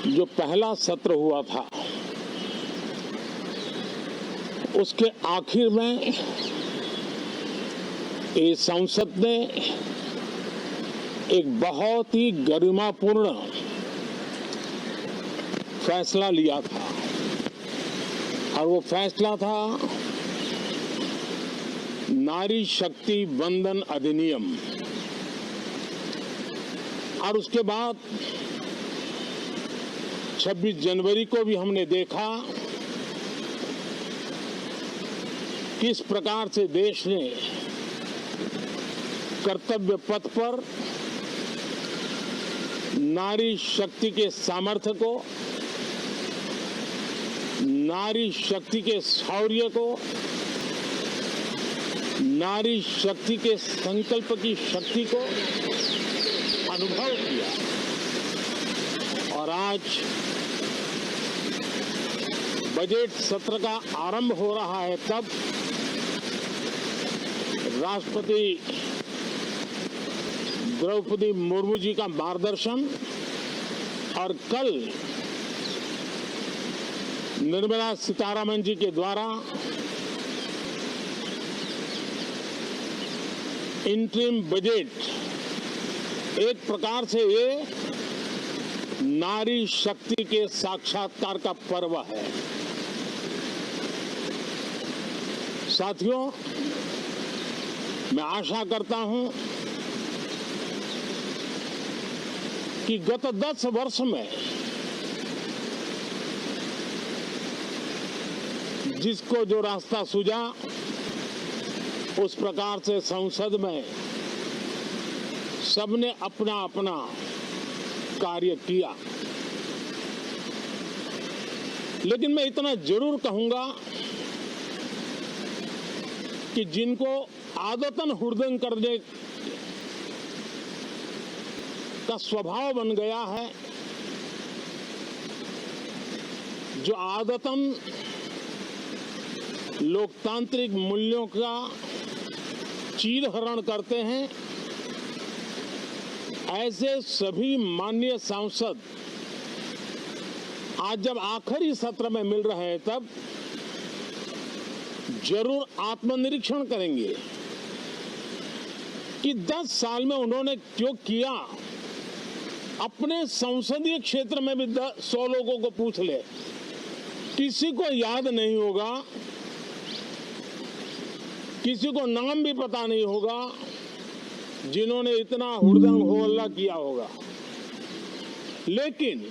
जो पहला सत्र हुआ था उसके आखिर में ये संसद ने एक बहुत ही गरिमापूर्ण फैसला लिया था और वो फैसला था नारी शक्ति वंदन अधिनियम। और उसके बाद 26 जनवरी को भी हमने देखा किस प्रकार से देश ने कर्तव्य पथ पर नारी शक्ति के सामर्थ्य को, नारी शक्ति के शौर्य को, नारी शक्ति के संकल्प की शक्ति को अनुभव किया। और आज बजट सत्र का आरंभ हो रहा है, तब राष्ट्रपति द्रौपदी मुर्मू जी का मार्गदर्शन और कल निर्मला सीतारमण जी के द्वारा इंटरिम बजट एक प्रकार से ये नारी शक्ति के साक्षात्कार का पर्व है। साथियों, मैं आशा करता हूं कि गत 10 वर्ष में जिसको जो रास्ता सूझा उस प्रकार से संसद में सबने अपना अपना कार्य किया। लेकिन मैं इतना जरूर कहूंगा कि जिनको आदतन हुड़दंग करने का स्वभाव बन गया है, जो आदतन लोकतांत्रिक मूल्यों का चीरहरण करते हैं, ऐसे सभी माननीय सांसद आज जब आखिरी सत्र में मिल रहे हैं तब जरूर आत्मनिरीक्षण करेंगे कि 10 साल में उन्होंने क्यों किया। अपने संसदीय क्षेत्र में भी 100 लोगों को पूछ ले, किसी को याद नहीं होगा, किसी को नाम भी पता नहीं होगा जिन्होंने इतना हुड़दंग हो हल्ला किया होगा। लेकिन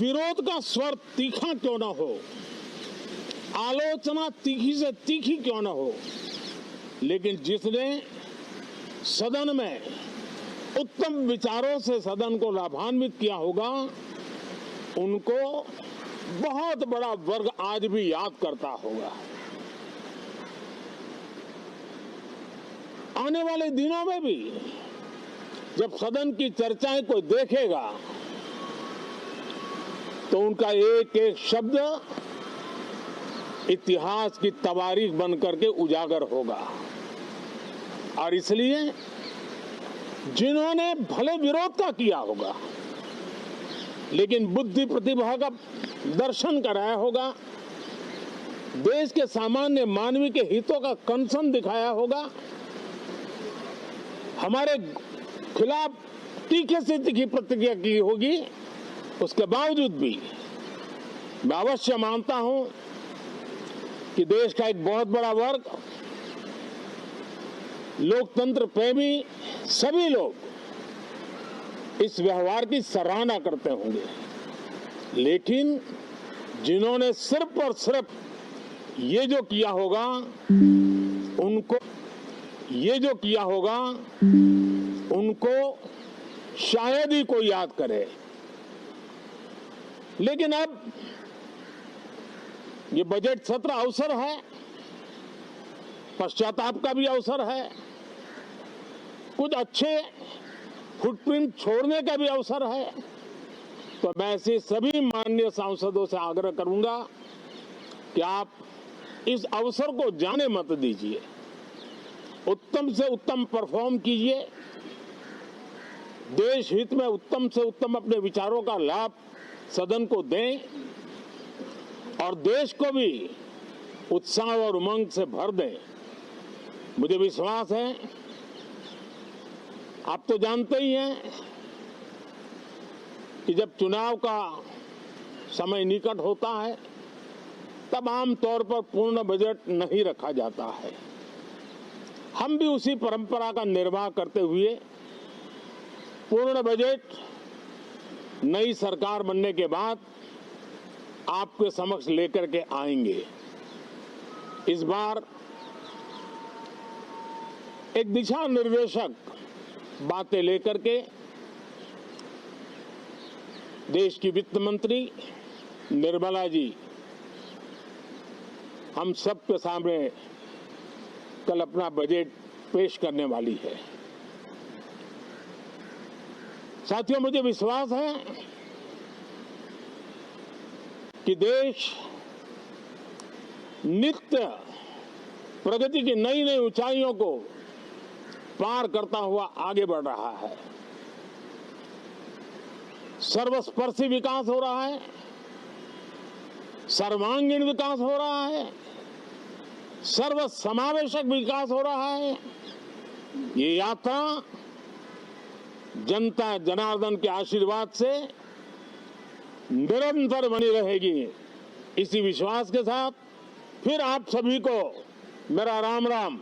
विरोध का स्वर तीखा क्यों ना हो, आलोचना तीखी से तीखी क्यों ना हो, लेकिन जिसने सदन में उत्तम विचारों से सदन को लाभान्वित किया होगा, उनको बहुत बड़ा वर्ग आज भी याद करता होगा। आने वाले दिनों में भी जब सदन की चर्चाएं कोई देखेगा तो उनका एक एक शब्द इतिहास की तवारीख बन करके उजागर होगा। और इसलिए जिन्होंने भले विरोध का किया होगा लेकिन बुद्धि प्रतिभा का दर्शन कराया होगा, देश के सामान्य मानवी के हितों का कंसर्न दिखाया होगा, हमारे खिलाफ तीखे से तीखी प्रतिक्रिया की होगी, उसके बावजूद भी मैं अवश्य मानता हूं कि देश का एक बहुत बड़ा वर्ग, लोकतंत्र प्रेमी सभी लोग इस व्यवहार की सराहना करते होंगे। लेकिन जिन्होंने सिर्फ और सिर्फ ये जो किया होगा, उनको शायद ही कोई याद करे। लेकिन अब ये बजट सत्र अवसर है, पश्चाताप का भी अवसर है, कुछ अच्छे फुटप्रिंट छोड़ने का भी अवसर है। तो मैं ऐसे सभी माननीय सांसदों से आग्रह करूंगा कि आप इस अवसर को जाने मत दीजिए, उत्तम से उत्तम परफॉर्म कीजिए, देश हित में उत्तम से उत्तम अपने विचारों का लाभ सदन को दें और देश को भी उत्साह और उमंग से भर दें। मुझे विश्वास है, आप तो जानते ही हैं कि जब चुनाव का समय निकट होता है तब आमतौर पर पूर्ण बजट नहीं रखा जाता है। हम भी उसी परंपरा का निर्वाह करते हुए पूर्ण बजट नई सरकार बनने के बाद आपके समक्ष लेकर के आएंगे। इस बार एक दिशा निर्देशक बातें लेकर के देश की वित्त मंत्री निर्मला जी हम सबके सामने कल अपना बजट पेश करने वाली है। साथियों, मुझे विश्वास है कि देश नित्य प्रगति की नई नई ऊंचाइयों को पार करता हुआ आगे बढ़ रहा है। सर्वस्पर्शी विकास हो रहा है, सर्वांगीण विकास हो रहा है, सर्व समावेशक विकास हो रहा है। ये यात्रा जनता जनार्दन के आशीर्वाद से निरंतर बनी रहेगी। इसी विश्वास के साथ फिर आप सभी को मेरा राम राम।